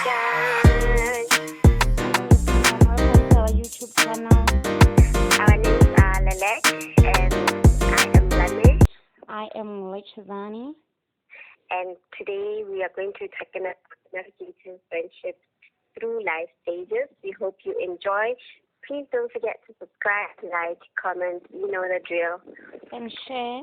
guys. Welcome to our YouTube channel. Our names are Lalek and I am Lale. I am Lechazani. And today we are going to talk about navigating friendships through life stages. We hope you enjoy. Please don't forget to subscribe, like, comment. You know the drill. And share.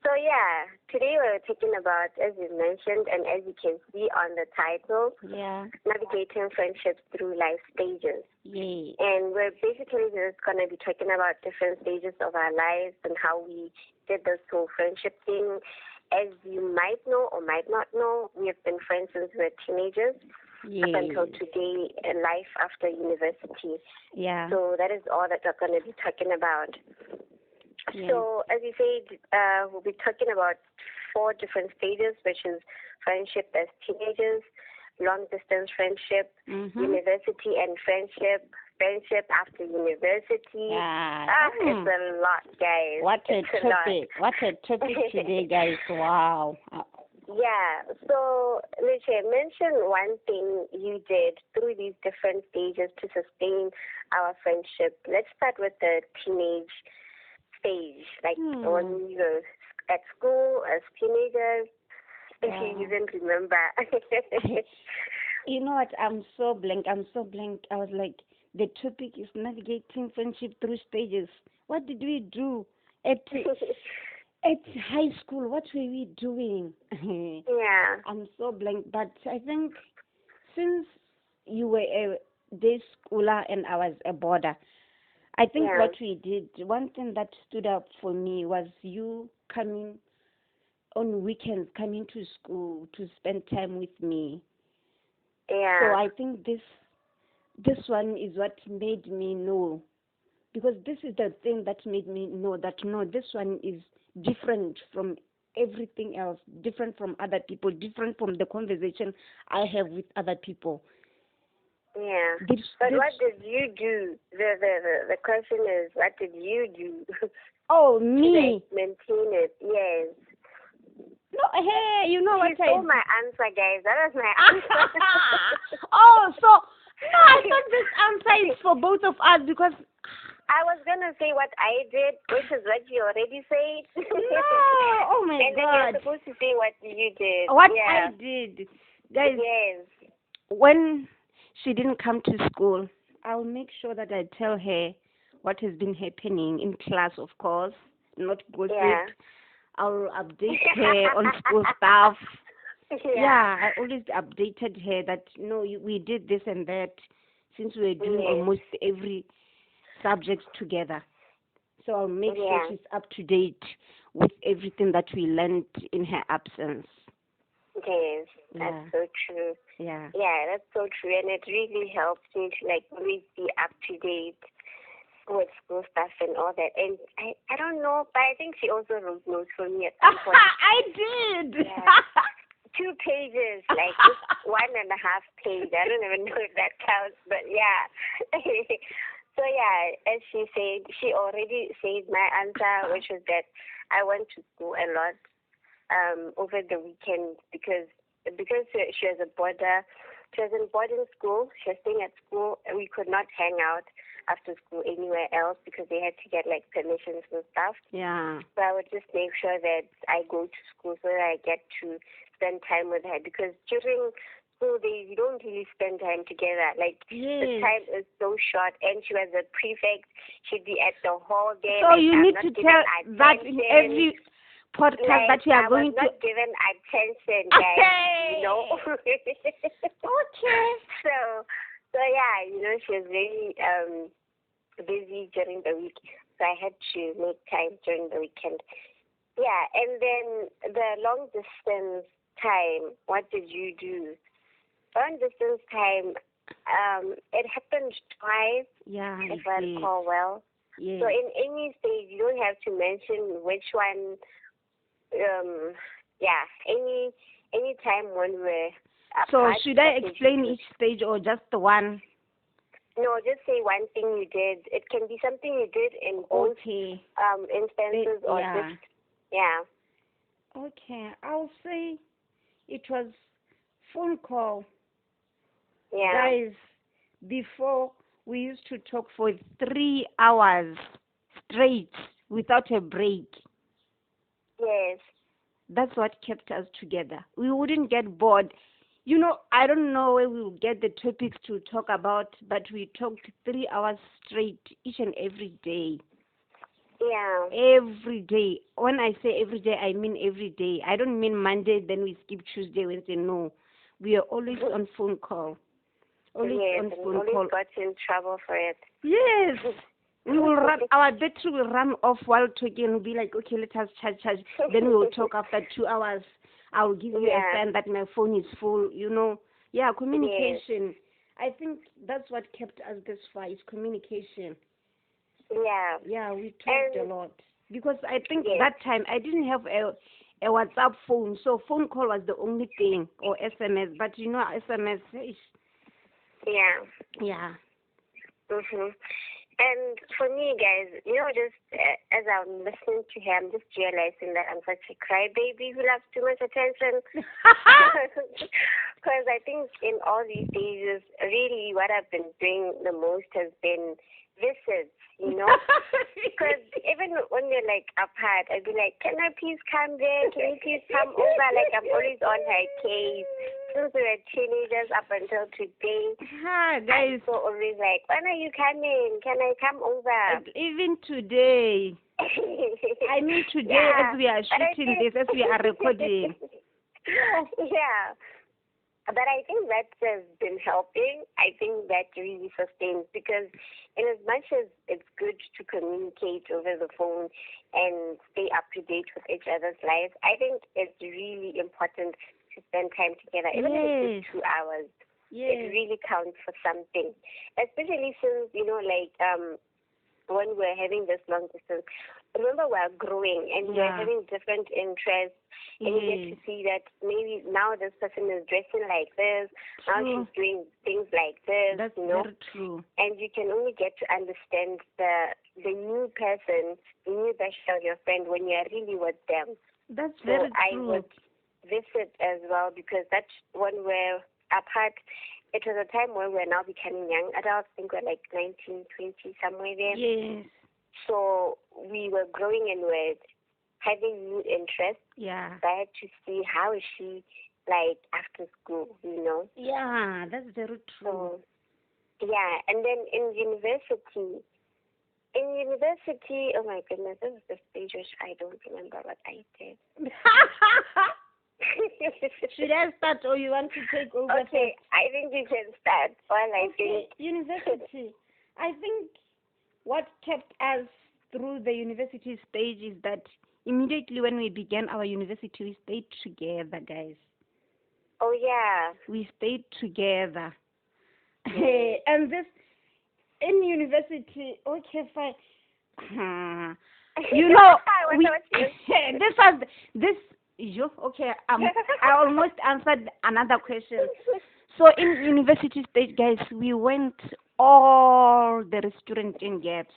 So yeah, today we're talking about, as you mentioned and as you can see on the title, navigating friendships through life stages. Yay. And we're basically just going to be talking about different stages of our lives and how we did this whole friendship thing. As you might know or might not know, we have been friends since we were teenagers. Up until today, life after university. Yeah. So that is all that we're going to be talking about. Yeah. So, as you said, we'll be talking about 4 different stages, which is friendship as teenagers, long-distance friendship, university and friendship, friendship after university. Yeah. It's a lot, guys. What a topic. What a topic today, guys. Wow. Yeah. So, Licha, mention one thing you did through these different stages to sustain our friendship. Let's start with the teenage stage, like when we were at school as teenagers, if you even remember. You know what? I'm so blank. I was like, the topic is navigating friendship through stages. What did we do at high school? What were we doing? Yeah. I'm so blank. But I think since you were a day schooler and I was a boarder, I think what we did, one thing that stood up for me was you coming on weekends, coming to school to spend time with me. Yeah. So I think this one is what made me know, because this is the thing that made me know that no, this one is different from everything else, different from other people, different from the conversation I have with other people. Yeah. But what did you do? The question is, what did you do? Oh, me. To maintain it, yes. No, hey, you know what I... You stole my answer, guys. That was my answer. Oh, so... No, I thought this answer is for both of us because... I was going to say what I did, which is what you already said. No, oh my and God. And then you're supposed to say what you did. What I did. Guys, yes. When she didn't come to school, I'll make sure that I tell her what has been happening in class, of course, not gossip. Yeah. I'll update her on school stuff. Yeah, I always updated her that, no, we did this and that since we were doing almost every subject together. So I'll make sure she's up to date with everything that we learned in her absence. Yes, that's so true. Yeah, that's so true. And it really helps me to always be up to date with school stuff and all that. And I don't know, but I think she also wrote notes for me at some point. I did. Yeah. 2 pages, just 1.5 page. I don't even know if that counts, but yeah. So as she said, she already said my answer, which was that I went to school a lot over the weekend because she was a boarder. She was in boarding school. She was staying at school. We could not hang out after school anywhere else because they had to get permissions and stuff. Yeah. So I would just make sure that I go to school so that I get to spend time with her, because during school days you don't really spend time together. The time is so short, and she was a prefect. She'd be at the hall there. So you need to tell that in every podcast that you are going to. I was not given attention, guys. You know. Okay. So she was very busy during the week, so I had to make time during the weekend. Yeah, and then the long distance time, what did you do? Long distance time, it happened twice, if I recall well. Yeah. So in any stage, you don't have to mention which one. Any time when we're apart. So should I explain each stage or just the one? No, just say one thing you did. It can be something you did in both instances or just, Okay, I'll say it was phone call. Yeah. Guys, before we used to talk for 3 hours straight without a break. Yes. That's what kept us together. We wouldn't get bored. You know, I don't know where we would get the topics to talk about, but we talked 3 hours straight each and every day. Yeah. Every day. When I say every day, I mean every day. I don't mean Monday, then we skip Tuesday, Wednesday. No. We are always on phone call. Always Yes, on and phone always call. got in trouble for it. Yes. We will run, our battery will run off while talking. We'll be like, okay, let us charge. Then we will talk after 2 hours. I will give you a sign that my phone is full, you know. Yeah, communication. Yes. I think that's what kept us this far, is communication. Yeah. Yeah, we talked a lot. Because I think that time I didn't have a WhatsApp phone, so phone call was the only thing, or SMS. But you know, SMS. Yeah. Yeah. Mhm. And for me, guys, you know, just as I'm listening to him, I'm just realizing that I'm such a crybaby who loves too much attention. Because I think in all these stages, really what I've been doing the most has been visits, you know. Because even when we're like apart, I'd be like, can I please come there? Can you please come over? Like, I'm always on her case. Since we were teenagers up until today, guys. I'm so always like, when are you coming? Can I come over? Even today. I mean today, as we are shooting this, as we are recording. Yeah. But I think that has been helping. I think that really sustains, because in as much as it's good to communicate over the phone and stay up to date with each other's lives, I think it's really important to spend time together, even if it's just 2 hours. It really counts for something, especially since, you know, like when we're having this long distance. Remember, we're growing and we're having different interests, and you get to see that maybe now this person is dressing like this, now she's doing things like this. That's you know, very true. And you can only get to understand the new person, the new version of your friend when you're really with them. That's very true. I would visit as well, because that's when we're apart. It was a time when we're now becoming young adults. I think we're like 19, 20, somewhere there. Yes. So we were growing and we're having new interests. Yeah. So I had to see how is she like after school, you know. Yeah, that's very true. So, yeah, and then in university, oh my goodness, this is the stage which I don't remember what I did. Should I start, or you want to take over? Okay, I think you can start. I think university. I think what kept us through the university stage is that immediately when we began our university, we stayed together, guys. Oh yeah. We stayed together. And this in university, okay, fine. You know, I almost answered another question. So in university stage, guys, we went all the restaurant in Gaps.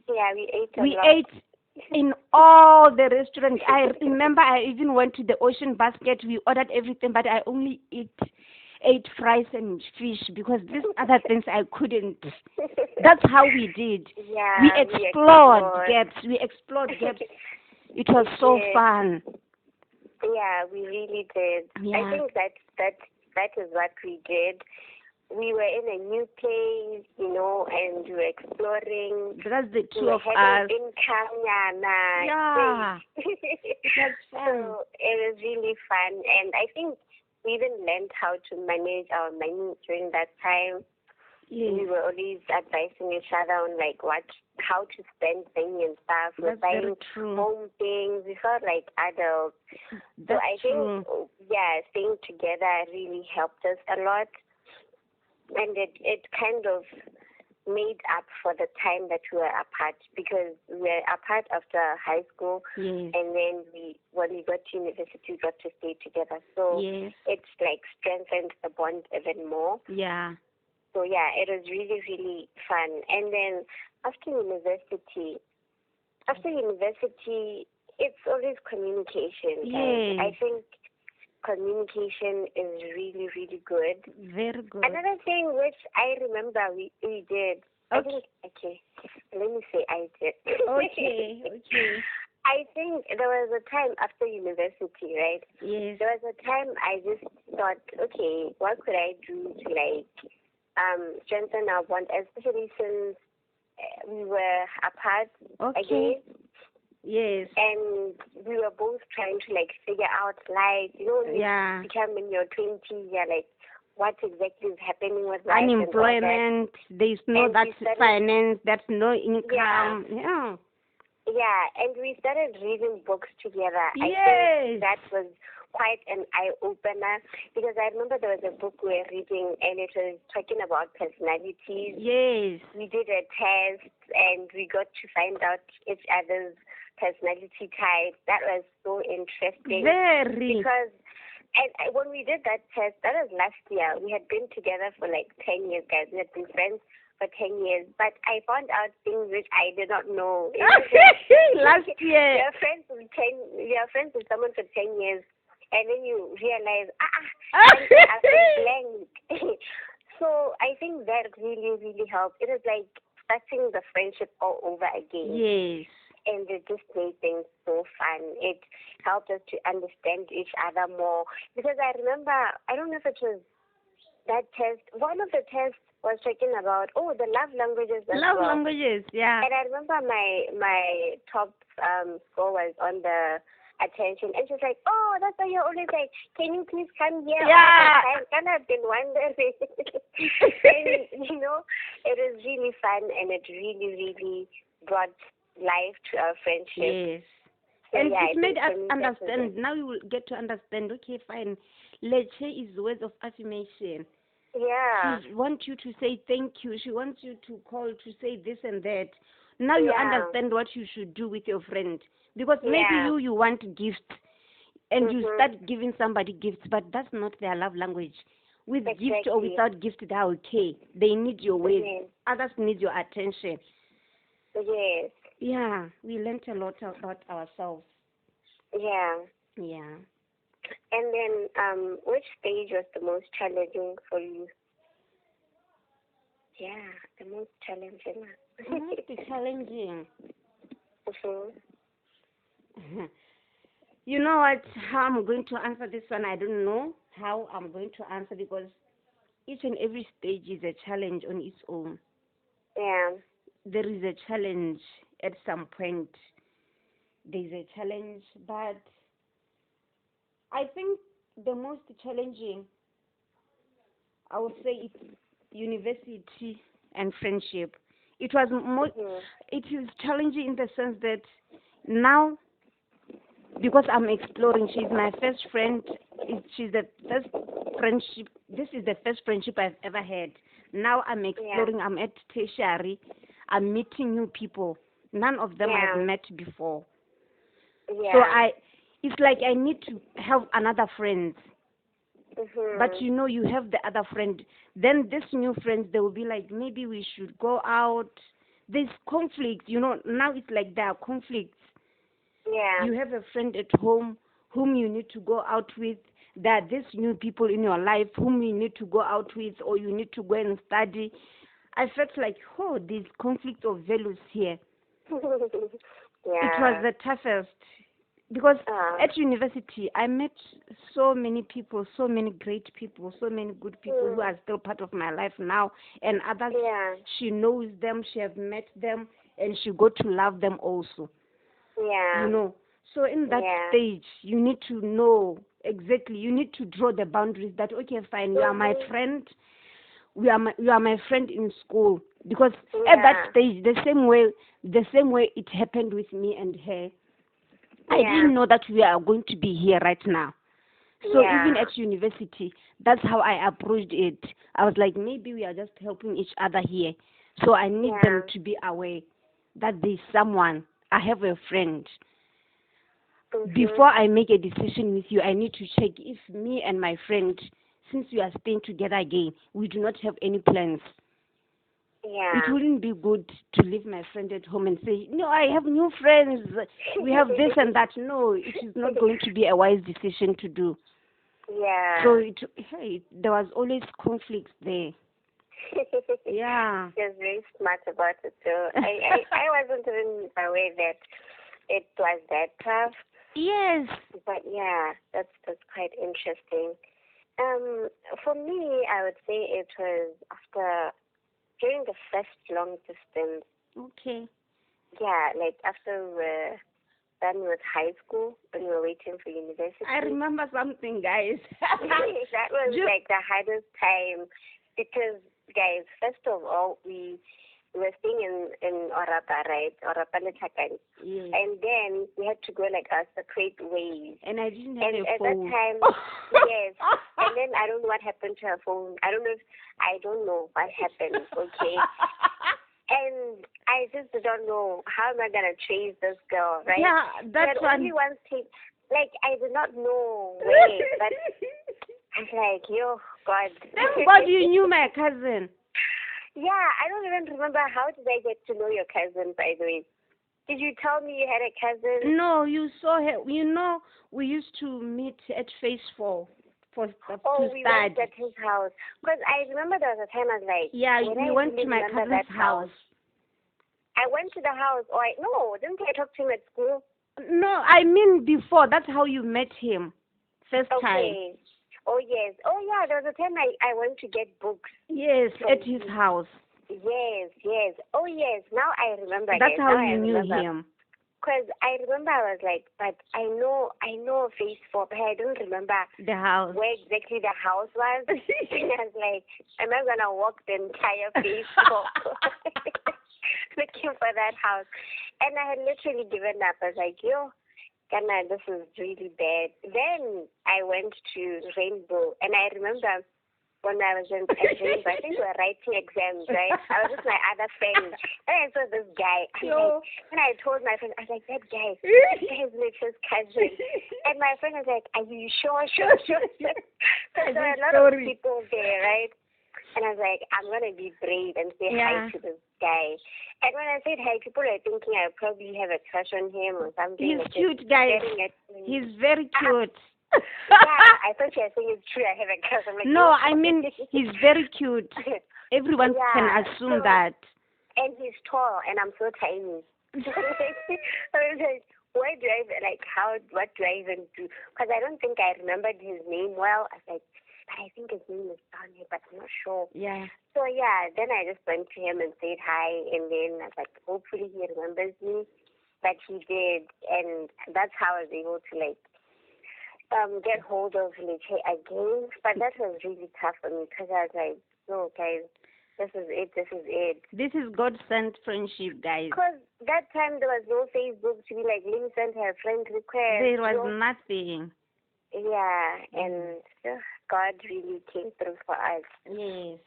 Yeah, we ate We ate in all the restaurants. I remember I even went to the Ocean Basket. We ordered everything, but I only ate fries and fish, because these other things I couldn't. That's how we did. Yeah, we explored Gaps. We explored Gaps. It was so fun. Yeah, we really did. Yeah. I think that is what we did. We were in a new place, you know, and we were exploring. That's the two of us. Yeah. That's fun. So it was really fun, and I think we even learned how to manage our money during that time. Yes. We were always advising each other on like how to spend money and stuff. We're buying home things. We felt like adults. So I think, staying together really helped us a lot. And it kind of made up for the time that we were apart, because we were apart after high school. Yes. And then when we got to university, we got to stay together. So it's like strengthened the bond even more. Yeah. So yeah, it was really, really fun. And then after university, it's always communication. Yes. I think communication is really, really good. Very good. Another thing which I remember we did. Okay. Let me say I did. Okay. I think there was a time after university, right? Yes. There was a time I just thought, okay, what could I do to strengthen our bond, especially since we were apart again. Yes. And we were both trying to figure out life. When you become in your 20s, you're like, what exactly is happening with life? Unemployment, there's no finance, that's no income. Yeah, and we started reading books together. Yes. I think that was quite an eye-opener because I remember there was a book we were reading and it was talking about personalities. Yes. We did a test and we got to find out each other's personality type. That was so interesting. Very. Because when we did that test, that was last year. We had been together for 10 years, guys. We had been friends for 10 years. But I found out things which I did not know. Last year. You're friends with someone for 10 years, and then you realize, I've been blank. So I think that really, really helped. It was like starting the friendship all over again. Yes. And it just made things so fun. It helped us to understand each other more. Because I remember, I don't know if it was that test, one of the tests was talking about, the love languages as well. Love languages, yeah. And I remember my top score was on the attention. And she's like, that's why you're always like, can you please come here? Yeah. I kind of been wondering. And, it was really fun and it really, really brought life to our friendship. Yes. So, and it made us understand. Now you will get to understand, okay, fine. Leche is words of affirmation. Yeah. She wants you to say thank you. She wants you to call to say this and that. Now you understand what you should do with your friend. Because maybe you want gifts and you start giving somebody gifts, but that's not their love language. With gift or without gift, they're okay. They need your words. Others need your attention. Yes. Yeah, we learned a lot about ourselves. Yeah. Yeah. And then, which stage was the most challenging for you? Yeah, the most challenging. Most challenging. Mm-hmm. You know what? How I'm going to answer this one, I don't know how I'm going to answer because each and every stage is a challenge on its own. Yeah. There is a challenge at some point. There's a challenge, but I think the most challenging, I would say, it's university and friendship. It was it is challenging in the sense that now, because I'm exploring, she's my first friend. She's the first friendship. This is the first friendship I've ever had. Now I'm exploring. I'm at tertiary. I'm meeting new people. None of them I've met before. Yeah. So it's like I need to have another friend. But you have the other friend. Then this new friends, they will be like, maybe we should go out. There's conflict. Now it's like there are conflicts. Yeah. You have a friend at home whom you need to go out with. There are these new people in your life whom you need to go out with or you need to go and study. I felt like, there's conflict of values here. Yeah. It was the toughest. Because at university, I met so many people, so many great people, so many good people who are still part of my life now. And others, she knows them, she has met them, and she got to love them also. Yeah. So in that stage, you need to know exactly, you need to draw the boundaries that, okay, fine, you are my friend, you are my friend in school. Because at that stage, the same way it happened with me and her, I didn't know that we are going to be here right now. So even at university, that's how I approached it. I was like, maybe we are just helping each other here. So I need them to be aware that there's someone. I have a friend. Before I make a decision with you, I need to check if me and my friend, since we are staying together again, we do not have any plans. Yeah. It wouldn't be good to leave my friend at home and say, no, I have new friends. We have this and that. No, it is not going to be a wise decision to do. Yeah. So there was always conflicts there. Yeah. She was very smart about it. So I wasn't even aware that it was that tough. Yes. But yeah, that's quite interesting. For me, I would say it was during the first long distance. Okay. Yeah, like after we were done with high school when we were waiting for university. I remember something, guys. That was like the hardest time because, guys, first of all, we were staying in Orapa, right? Orapa Lechakani. Yes. And then we had to go like our separate ways. And I didn't have And a at phone. that time, yes. And then I don't know what happened to her phone. I don't know what happened, okay? And I just don't know how am I gonna trace this girl, right? Yeah, that's only one thing. Like I did not know where, but I was like, yo, God. Thank God you knew my cousin. Yeah, I don't even remember how did I get to know your cousin, by the way. Did you tell me you had a cousin? No, you saw her. You know, we used to meet at Phase 4 to we study. went at his house. Because I remember there was a time I was like, yeah, we went to my cousin's house. I went to the house. Didn't I talk to him at school? No, I mean before. That's how you met him. First time. Oh, yes. Oh, yeah, there was a time I went to get books. Yes, at his house. Yes. Oh, yes. Now I remember. That's how you knew him. Because I remember I was like, but I know Phase 4, but I don't remember the house. Where exactly the house was. And I was like, am I going to walk the entire Phase 4 looking for that house? And I had literally given up. I was like, yo, Ghana, this is really bad. Then I went to Rainbow, and I remember when I was in Rainbow, I think we were writing exams, right? I was with my other friend, and I saw this guy. And I told my friend, I was like, that guy is Mitch's cousin. And my friend was like, are you sure? So there were a lot of people there, right? And I was like, I'm going to be brave and say hi to this guy. And when I said hi, people are thinking I probably have a crush on him or something. He's cute, guys. He's very cute. Yeah, I thought you were saying it's true. I have a crush. I'm like, no, I mean, he's very cute. Everyone can assume that. And he's tall, and I'm so tiny. I was like, what do I even do? Because I don't think I remembered his name well. I was like, but I think his name is Donnie, but I'm not sure. Yeah. So, yeah, then I just went to him and said hi, and then I was like, hopefully he remembers me. But he did, and that's how I was able to, get hold of Liche again. But that was really tough for me because I was like, no, guys, this is it. This is God-sent friendship, guys. Because that time there was no Facebook to be like, Lynn sent her friend request. There was nothing. Yeah, and God really came through for us. Yes.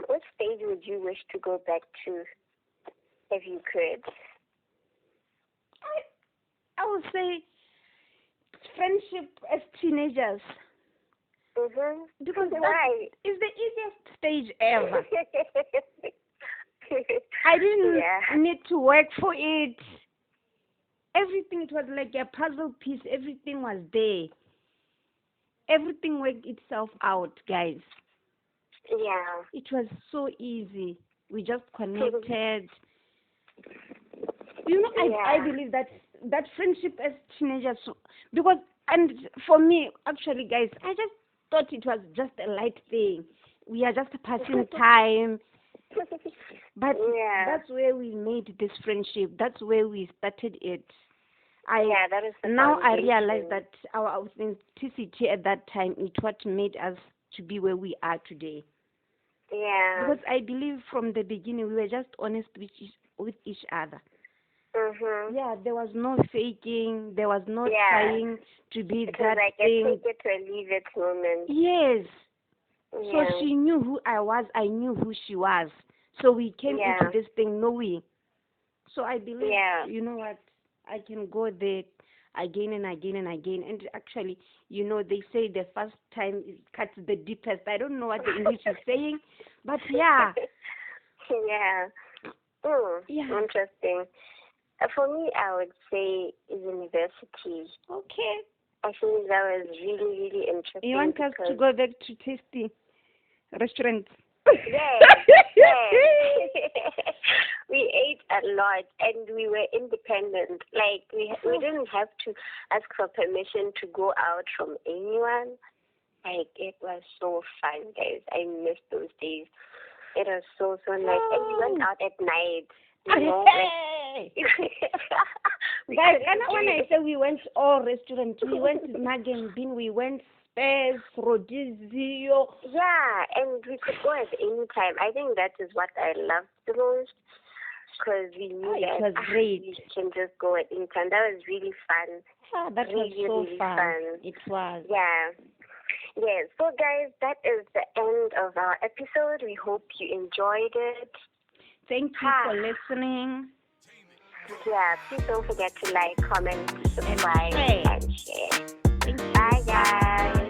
What stage would you wish to go back to if you could? I would say friendship as teenagers. Mm-hmm. Because why? It's the easiest stage ever. I didn't need to work for it. Everything, it was like a puzzle piece. Everything was there. Everything worked itself out, guys. Yeah. It was so easy. We just connected. You know, I believe that friendship as teenagers, because, and for me, actually, guys, I just thought it was just a light thing. We are just passing time. But that's where we made this friendship. That's where we started it. That is the now foundation. I realize that our authenticity at that time is what made us to be where we are today. Yeah. Because I believe from the beginning we were just honest with each other. Mm-hmm. Yeah, there was no faking. There was no trying to be it that was like thing. A take it or leave it moment. Yes. Yeah. So she knew who I was. I knew who she was. So we came into this thing knowing. So I believe, you know what, I can go there again and again and again. And actually, you know, they say the first time it cuts the deepest. I don't know what the English is saying, but yeah. Yeah. Interesting. For me, I would say university. Okay. I think that was really, really interesting. You want us to go back to tasty restaurants? Yes, yes. We ate a lot and we were independent. Like we didn't have to ask for permission to go out from anyone. Like it was so fun, guys. I miss those days. It was so nice. And we went out at night. You know, Hey! Guys, when I say we went all restaurants, we went Mag and Bean, we went Space, Rodizio. Yeah, and we could go at any time. I think that is what I loved the most, because we knew It that was great. we can just go at any time. That was really fun. That was Really, so really fun. fun. It was. Yeah. Yes. So, guys, that is the end of our episode. We hope you enjoyed it. Thank you for listening. Yeah, please don't forget to like, comment, subscribe, and share. Thank you. Bye, guys.